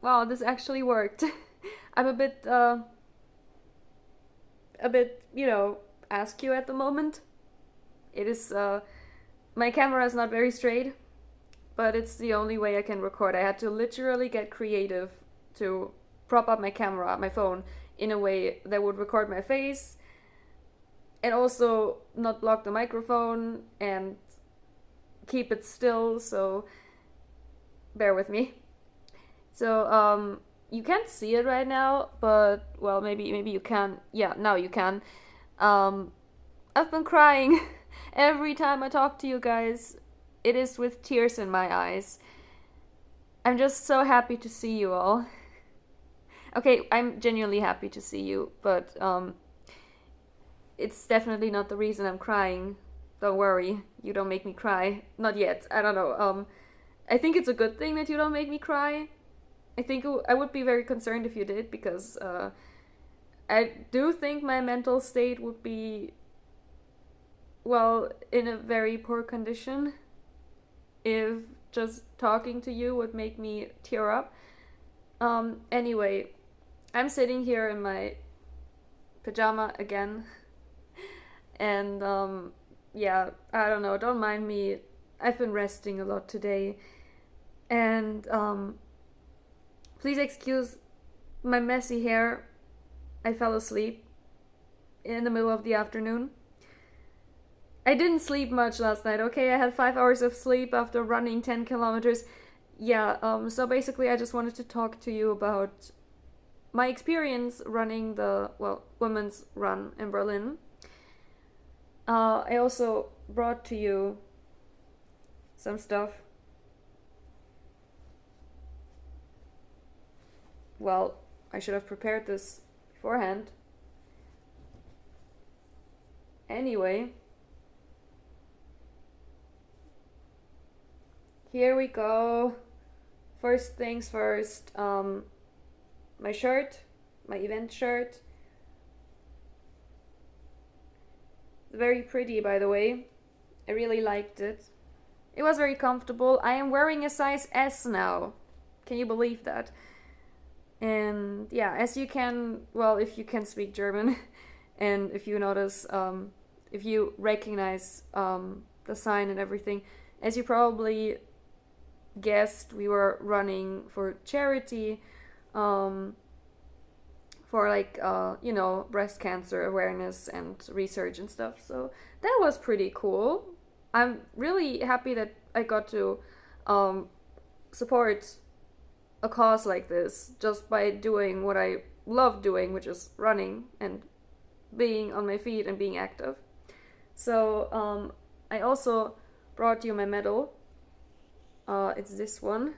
wow, this actually worked. I'm a bit, askew at the moment. It is, my camera is not very straight, but it's the only way I can record. I had to literally get creative to prop up my camera, my phone, in a way that would record my face and also not block the microphone and keep it still, so bear with me. So, you can't see it right now, but well, maybe you can. Yeah, now you can. Um, I've been crying every time I talk to you guys. It is with tears in my eyes. I'm just so happy to see you all. Okay, I'm genuinely happy to see you, but it's definitely not the reason I'm crying. Don't worry, you don't make me cry. Not yet. I don't know. I think it's a good thing that you don't make me cry. I think I would be very concerned if you did, because I do think my mental state would be, well, in a very poor condition if just talking to you would make me tear up. Anyway, I'm sitting here in my pajama again, and yeah, I don't know, don't mind me. I've been resting a lot today, and please excuse my messy hair. I fell asleep in the middle of the afternoon. I didn't sleep much last night, okay? I had 5 hours of sleep after running 10 kilometers. Yeah, so basically I just wanted to talk to you about my experience running the, well, women's run in Berlin. I also brought to you some stuff. Well, I should have prepared this beforehand. Anyway, here we go. First things first, my shirt, my event shirt. Very pretty, by the way. I really liked it. It was very comfortable. I am wearing a size S now. Can you believe that? And yeah, as you can, well, if you can speak German, and if you notice, if you recognize the sign and everything, as you probably guessed, we were running for charity, for like breast cancer awareness and research and stuff. So that was pretty cool. I'm really happy that I got to support a cause like this just by doing what I love doing, which is running and being on my feet and being active. So I also brought you my medal. It's this one.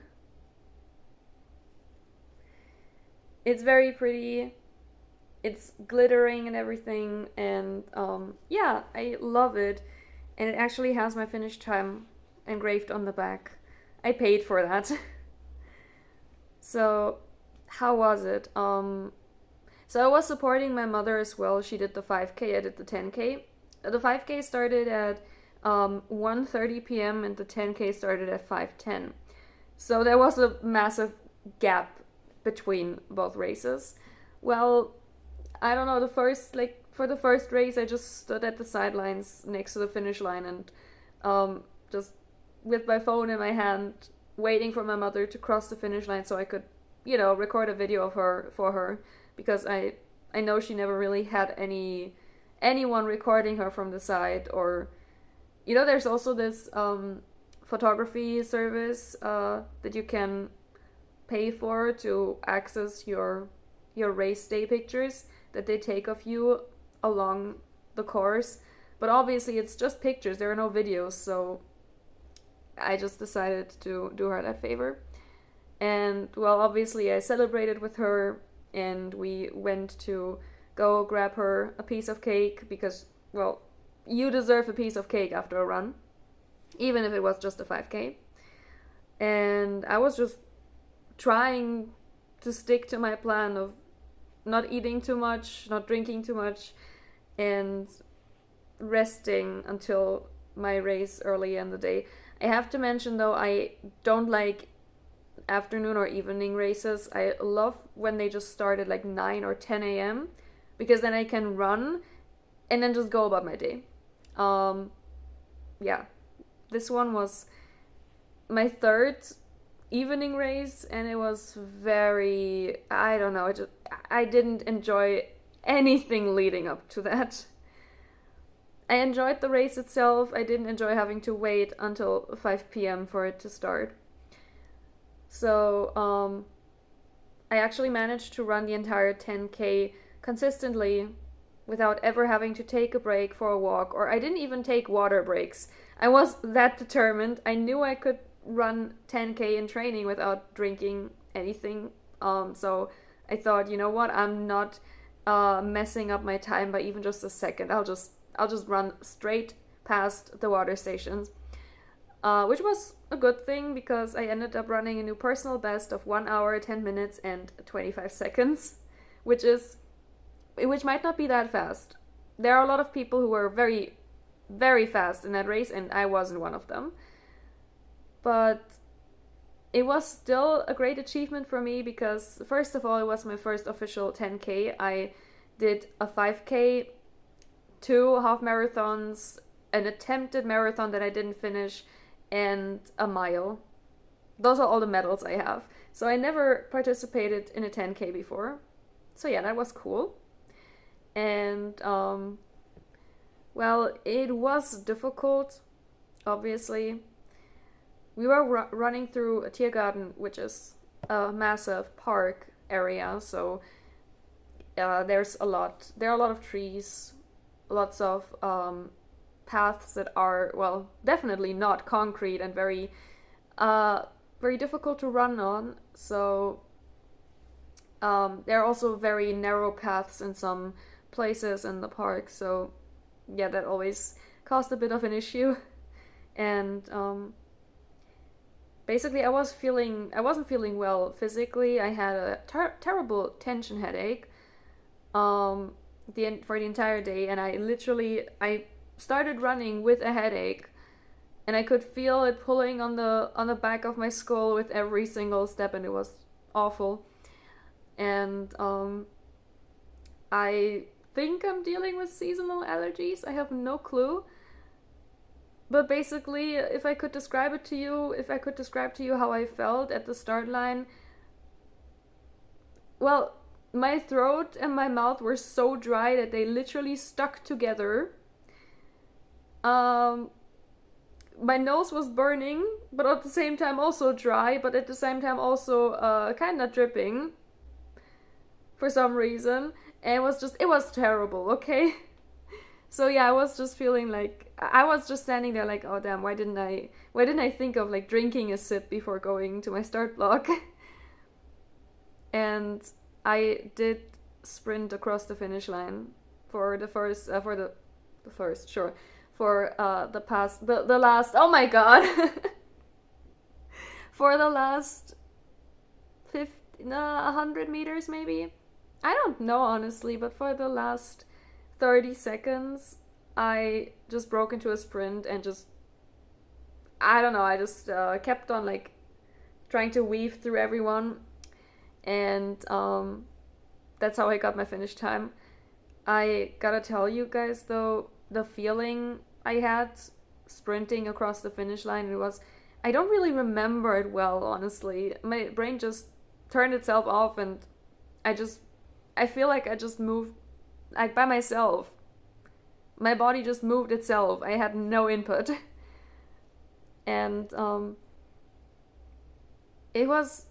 It's very pretty. It's glittering and everything, and yeah, I love it. And it actually has my finish time engraved on the back. I paid for that. So, how was it? So I was supporting my mother as well. She did the 5K, I did the 10K. The 5K started at 1:30 p.m. and the 10K started at 5:10. So there was a massive gap between both races. Well, I don't know, for the first race I just stood at the sidelines next to the finish line and just with my phone in my hand waiting for my mother to cross the finish line so I could, record a video of her for her, because I know she never really had anyone recording her from the side. Or there's also this photography service that you can pay for to access your race day pictures that they take of you along the course. But obviously it's just pictures, there are no videos, so I just decided to do her that favor. And well, obviously I celebrated with her, and we went to go grab her a piece of cake because, well, you deserve a piece of cake after a run, even if it was just a 5K. And I was just trying to stick to my plan of not eating too much, not drinking too much, and resting until my race early in the day. I have to mention though, I don't like afternoon or evening races. I love when they just start at like 9 or 10 a.m. because then I can run and then just go about my day. Yeah, this one was my third evening race, and it was very, I don't know, I didn't enjoy anything leading up to that. I enjoyed the race itself. I didn't enjoy having to wait until 5 p.m. for it to start. So, I actually managed to run the entire 10K consistently without ever having to take a break for a walk, or I didn't even take water breaks. I was that determined. I knew I could run 10K in training without drinking anything. So I thought, you know what? I'm not messing up my time by even just a second. I'll just run straight past the water stations, which was a good thing because I ended up running a new personal best of 1 hour, 10 minutes, and 25 seconds, which might not be that fast. There are a lot of people who were very, very fast in that race, and I wasn't one of them. But it was still a great achievement for me because, first of all, it was my first official 10K. I did a 5K, 2 half marathons, an attempted marathon that I didn't finish, and a mile. Those are all the medals I have. So I never participated in a 10K before. So yeah, that was cool. And, well, it was difficult, obviously. We were running through a Tiergarten, which is a massive park area, so there are a lot of trees, lots of paths that are, well, definitely not concrete and very difficult to run on. So there are also very narrow paths in some places in the park. So yeah, that always caused a bit of an issue. And basically, I wasn't feeling well physically. I had a terrible tension headache for the entire day, and I started running with a headache, and I could feel it pulling on the back of my skull with every single step, and it was awful. And I think I'm dealing with seasonal allergies. I have no clue. But basically, if I could describe to you how I felt at the start line, well, my throat and my mouth were so dry that they literally stuck together. My nose was burning, but at the same time also dry, but at the same time also kind of dripping for some reason. And it was terrible, okay? So yeah, I was just feeling like, I was just standing there like, oh damn, why didn't I think of like drinking a sip before going to my start block? And I did sprint across the finish line for the last, oh my god, for the last 100 meters maybe? I don't know honestly, but for the last 30 seconds, I just broke into a sprint and I just kept on like trying to weave through everyone, and that's how I got my finish time. I gotta tell you guys though, the feeling I had sprinting across the finish line, I don't really remember it well, honestly. My brain just turned itself off, and I feel like I just moved like by myself. My body just moved itself. I had no input. And it was,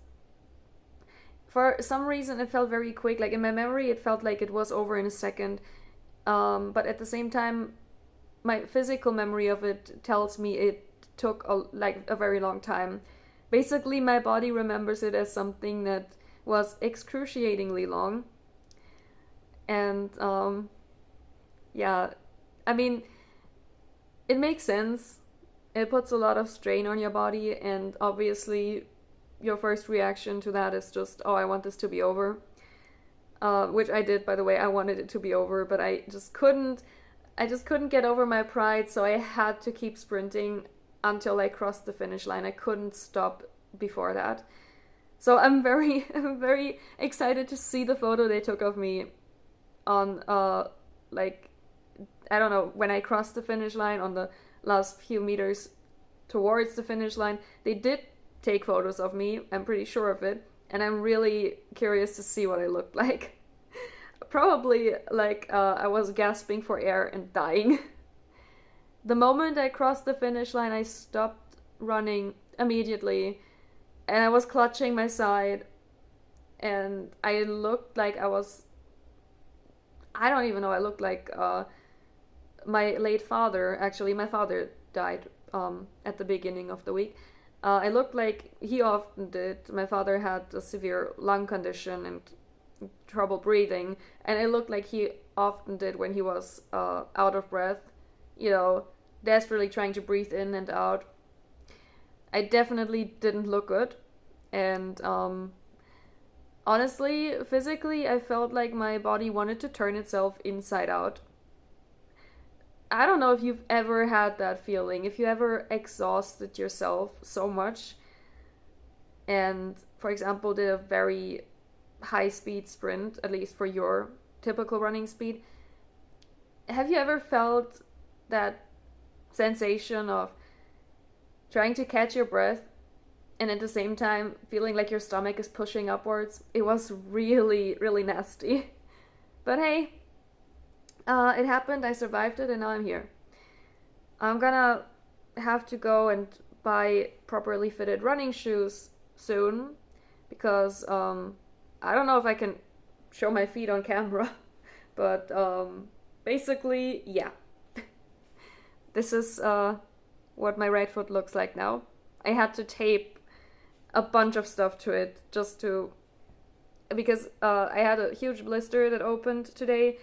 for some reason it felt very quick. Like in my memory it felt like it was over in a second. But at the same time, my physical memory of it tells me it took a very long time. Basically, my body remembers it as something that was excruciatingly long. And yeah, I mean, it makes sense. It puts a lot of strain on your body, and obviously your first reaction to that is just, oh, I want this to be over. Which I did, by the way. I wanted it to be over, but I just couldn't get over my pride, so I had to keep sprinting until I crossed the finish line. I couldn't stop before that. So I'm very I'm very excited to see the photo they took of me on like I don't know, when I crossed the finish line on the last few meters towards the finish line. They did take photos of me, I'm pretty sure of it, and I'm really curious to see what I looked like. Probably like I was gasping for air and dying. The moment I crossed the finish line, I stopped running immediately and I was clutching my side and I looked like I don't even know, I looked like my late father. Actually, my father died at the beginning of the week. I looked like he often did. My father had a severe lung condition and trouble breathing, and it looked like he often did when he was out of breath, you know, desperately trying to breathe in and out. I definitely didn't look good, and honestly, physically, I felt like my body wanted to turn itself inside out. I don't know if you've ever had that feeling, if you ever exhausted yourself so much and, for example, did a very high speed sprint, at least for your typical running speed. Have you ever felt that sensation of trying to catch your breath and at the same time feeling like your stomach is pushing upwards? It was really, really nasty. But hey, it happened, I survived it, and now I'm here. I'm gonna have to go and buy properly fitted running shoes soon because I don't know if I can show my feet on camera, but basically, yeah. This is what my right foot looks like now. I had to tape a bunch of stuff to it because I had a huge blister that opened today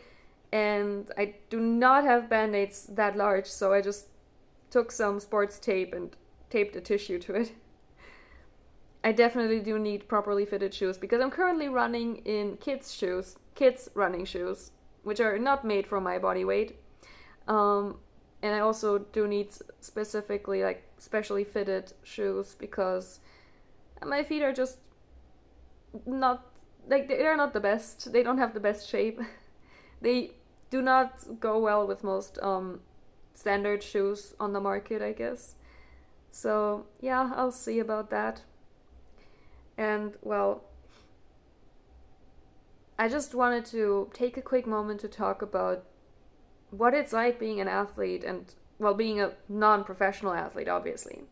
and I do not have band-aids that large, so I just took some sports tape and taped a tissue to it. I definitely do need properly fitted shoes because I'm currently running in kids running shoes, which are not made for my body weight. And I also do need specifically like specially fitted shoes because my feet are just not like they're not the best. They don't have the best shape. They do not go well with most standard shoes on the market, I guess. So yeah, I'll see about that. And well, I just wanted to take a quick moment to talk about what it's like being an athlete and, well, being a non-professional athlete, obviously.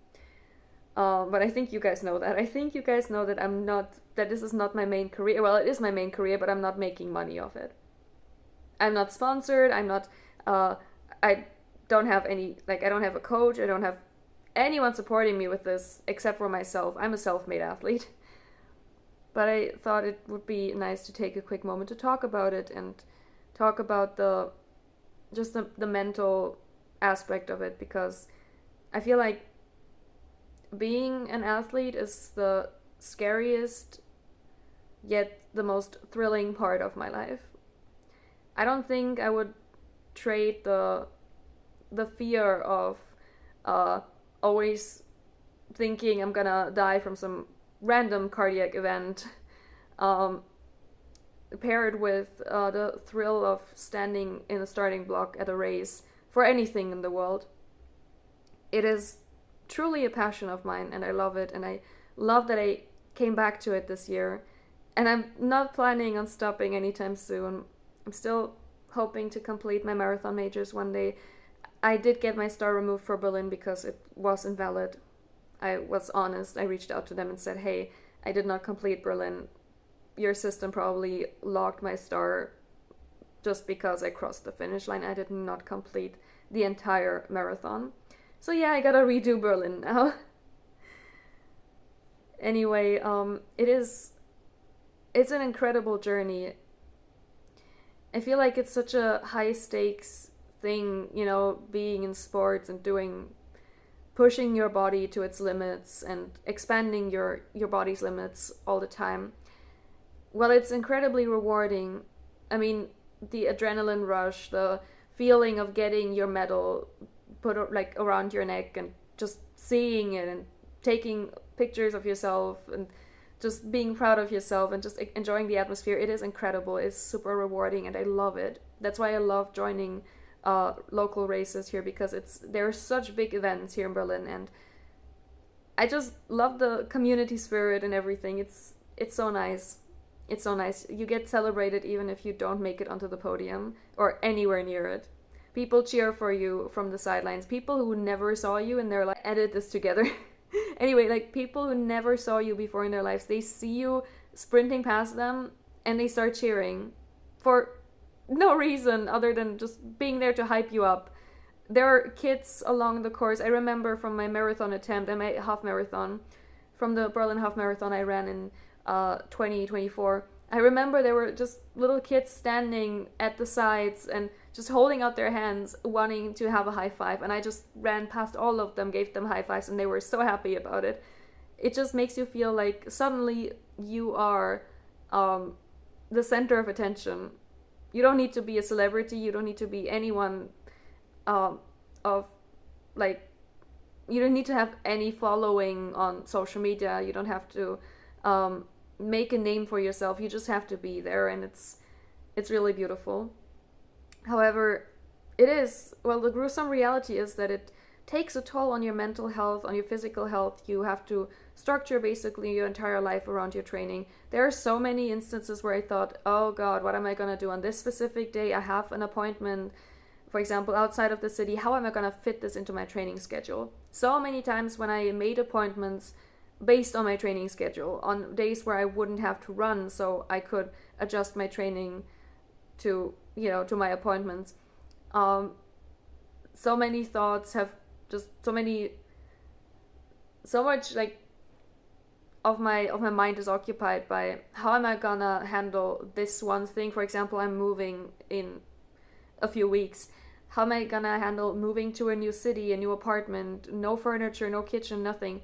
But I think you guys know that. I think you guys know that that this is not my main career. Well, it is my main career, but I'm not making money off it. I'm not sponsored. I don't have I don't have a coach. I don't have anyone supporting me with this except for myself. I'm a self-made athlete. But I thought it would be nice to take a quick moment to talk about it and talk about the mental aspect of it, because I feel like being an athlete is the scariest yet the most thrilling part of my life. I don't think I would trade the fear of always thinking I'm gonna die from some random cardiac event paired with the thrill of standing in a starting block at a race for anything in the world. It is truly a passion of mine and I love it, and I love that I came back to it this year, and I'm not planning on stopping anytime soon. I'm still hoping to complete my marathon majors one day. I did get my star removed for Berlin because it was invalid. I was honest. I reached out to them and said, hey, I did not complete Berlin. Your system probably logged my star just because I crossed the finish line. I did not complete the entire marathon. So yeah, I gotta redo Berlin now. Anyway, it's an incredible journey. I feel like it's such a high stakes thing, being in sports and pushing your body to its limits and expanding your body's limits all the time. Well, it's incredibly rewarding. I mean, the adrenaline rush, the feeling of getting your medal put around your neck and just seeing it and taking pictures of yourself and just being proud of yourself and just enjoying the atmosphere. It is incredible. It's super rewarding, and I love it. That's why I love joining local races here, because there are such big events here in Berlin, and I just love the community spirit and everything. It's so nice. It's so nice. You get celebrated even if you don't make it onto the podium or anywhere near it. People cheer for you from the sidelines. People who never saw you and they're like, edit this together. Anyway, like people who never saw you before in their lives, they see you sprinting past them and they start cheering for no reason other than just being there to hype you up. There are kids along the course. I remember from my marathon attempt and my half marathon, from the Berlin half marathon I ran in 2024. I remember there were just little kids standing at the sides and just holding out their hands, wanting to have a high five. And I just ran past all of them, gave them high fives, and they were so happy about it. It just makes you feel like suddenly you are the center of attention. You don't need to be a celebrity. You don't need to be anyone of like, you don't need to have any following on social media. You don't have to make a name for yourself. You just have to be there, and it's really beautiful. However, the gruesome reality is that it takes a toll on your mental health, on your physical health. You have to structure basically your entire life around your training. There are so many instances where I thought, oh God, what am I going to do on this specific day? I have an appointment, for example, outside of the city. How am I going to fit this into my training schedule? So many times when I made appointments based on my training schedule, on days where I wouldn't have to run, so I could adjust my training to my appointments. So many thoughts have just so much like of my mind is occupied by how am I gonna handle this one thing. For example, I'm moving in a few weeks. How am I gonna handle moving to a new city, a new apartment, no furniture, no kitchen, nothing,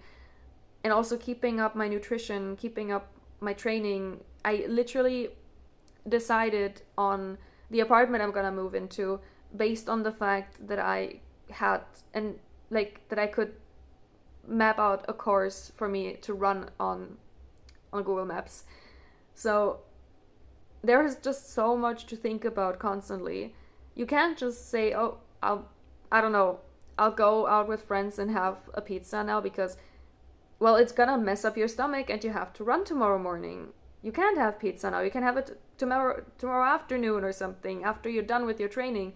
and also keeping up my nutrition, keeping up my training. I literally decided on the apartment I'm gonna move into based on the fact that I had that I could map out a course for me to run on Google Maps. So there is just so much to think about constantly. You can't just say, oh, I'll go out with friends and have a pizza now, because, well, it's gonna mess up your stomach and you have to run tomorrow morning. You can't have pizza now. You can have it tomorrow afternoon or something after you're done with your training.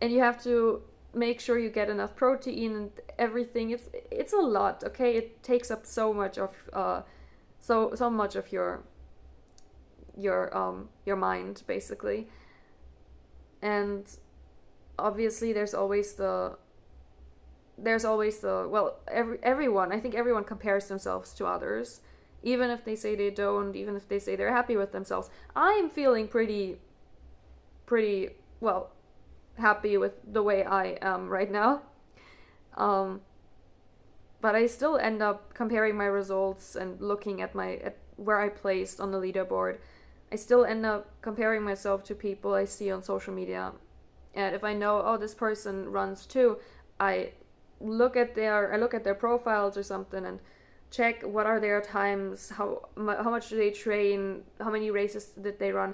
And you have to make sure you get enough protein and everything. It's a lot, okay? It takes up so much of so much of your mind basically. And obviously there's always the everyone, I think everyone compares themselves to others. Even if they say they don't, even if they say they're happy with themselves. I'm feeling pretty well happy with the way I am right now. But I still end up comparing my results and looking at where I placed on the leaderboard. I still end up comparing myself to people I see on social media. And if I know, oh, this person runs too, I look at their profiles or something and check what are their times, how much do they train, how many races did they run.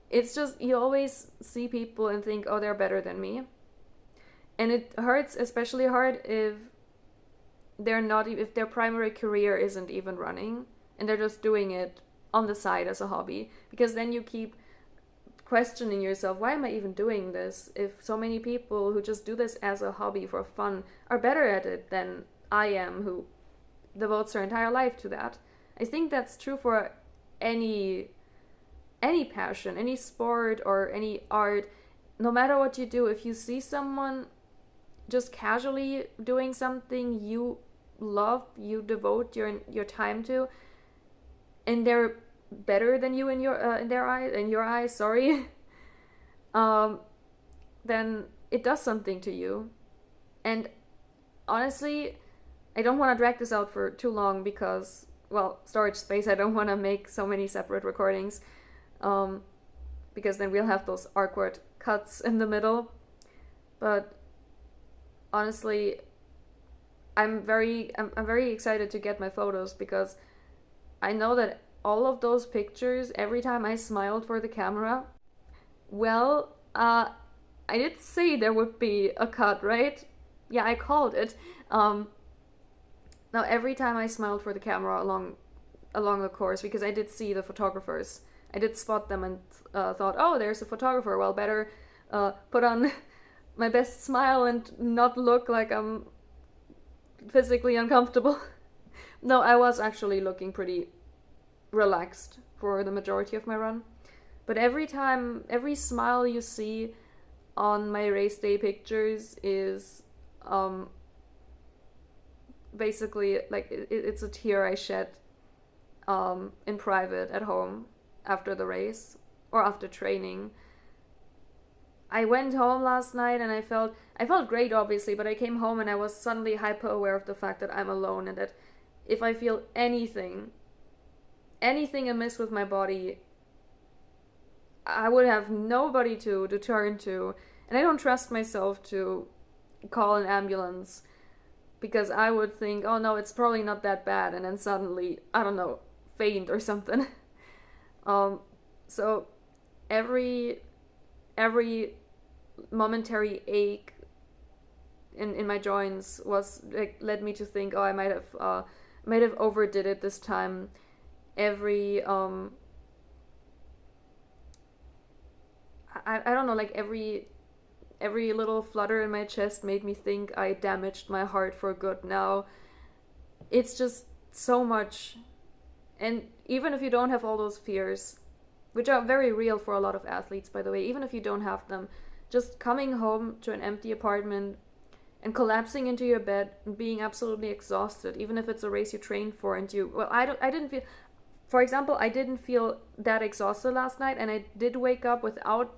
It's just, you always see people and think, oh, they're better than me. And it hurts especially hard if their primary career isn't even running and they're just doing it on the side as a hobby, because then you keep questioning yourself, why am I even doing this if so many people who just do this as a hobby for fun are better at it than I am, who devotes her entire life to that. I think that's true for any passion, any sport or any art. No matter what you do, if you see someone just casually doing something you love, you devote your time to, and they're better than you in your eyes, sorry, then it does something to you. And honestly, I don't want to drag this out for too long because, well, storage space, I don't want to make so many separate recordings, because then we'll have those awkward cuts in the middle. But honestly, I'm very excited to get my photos, because I know that all of those pictures, every time I smiled for the camera, well, I did say there would be a cut, right? Yeah, I called it. Now every time I smiled for the camera along the course, because I did see the photographers, I did spot them and thought, oh, there's a photographer. Well, better put on my best smile and not look like I'm physically uncomfortable. No, I was actually looking pretty relaxed for the majority of my run. But every smile you see on my race day pictures is basically like it's a tear I shed in private at home after the race or after training. I went home last night and I felt great, obviously, but I came home and I was suddenly hyper aware of the fact that I'm alone and that if I feel anything amiss with my body, I would have nobody to turn to, and I don't trust myself to call an ambulance because I would think, oh no, it's probably not that bad, and then suddenly, I don't know, faint or something. So every momentary ache in my joints was like led me to think, oh, I might have overdid it this time. Every I don't know, like every little flutter in my chest made me think I damaged my heart for good. Now it's just so much. And even if you don't have all those fears, which are very real for a lot of athletes, by the way, even if you don't have them, just coming home to an empty apartment and collapsing into your bed and being absolutely exhausted, even if it's a race you trained for and I didn't feel, for example, I didn't feel that exhausted last night, and I did wake up without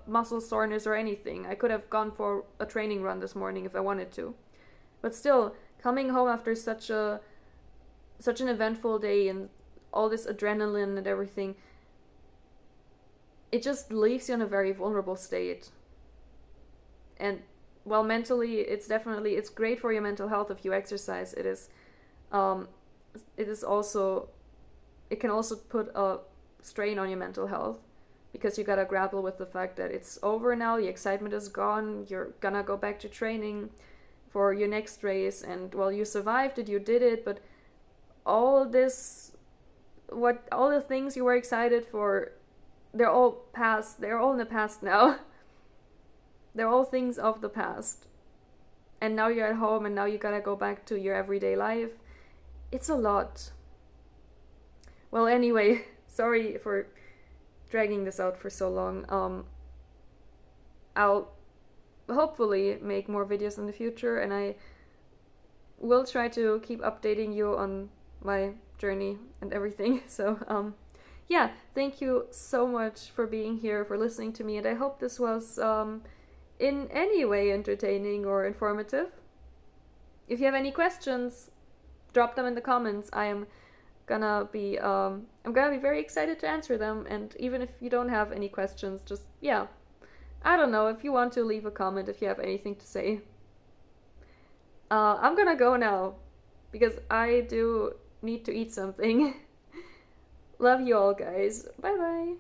muscle soreness or anything. I could have gone for a training run this morning if I wanted to. But still, coming home after such an eventful day and all this adrenaline and everything, it just leaves you in a very vulnerable state. And while mentally, it's great for your mental health if you exercise. It can also put a strain on your mental health because you gotta grapple with the fact that it's over now, the excitement is gone, you're gonna go back to training for your next race, and well, you survived it, you did it, but all the things you were excited for, they're all past, they're all in the past now. They're all things of the past. And now you're at home and now you gotta go back to your everyday life. It's a lot. Well, anyway, sorry for dragging this out for so long. I'll hopefully make more videos in the future, and I will try to keep updating you on my journey and everything. So, yeah, thank you so much for being here, for listening to me, and I hope this was in any way entertaining or informative. If you have any questions, drop them in the comments. I'm gonna be very excited to answer them, and even if you don't have any questions, just I don't know, if you want to leave a comment, if you have anything to say. I'm gonna go now because I do need to eat something. Love you all, guys. Bye bye.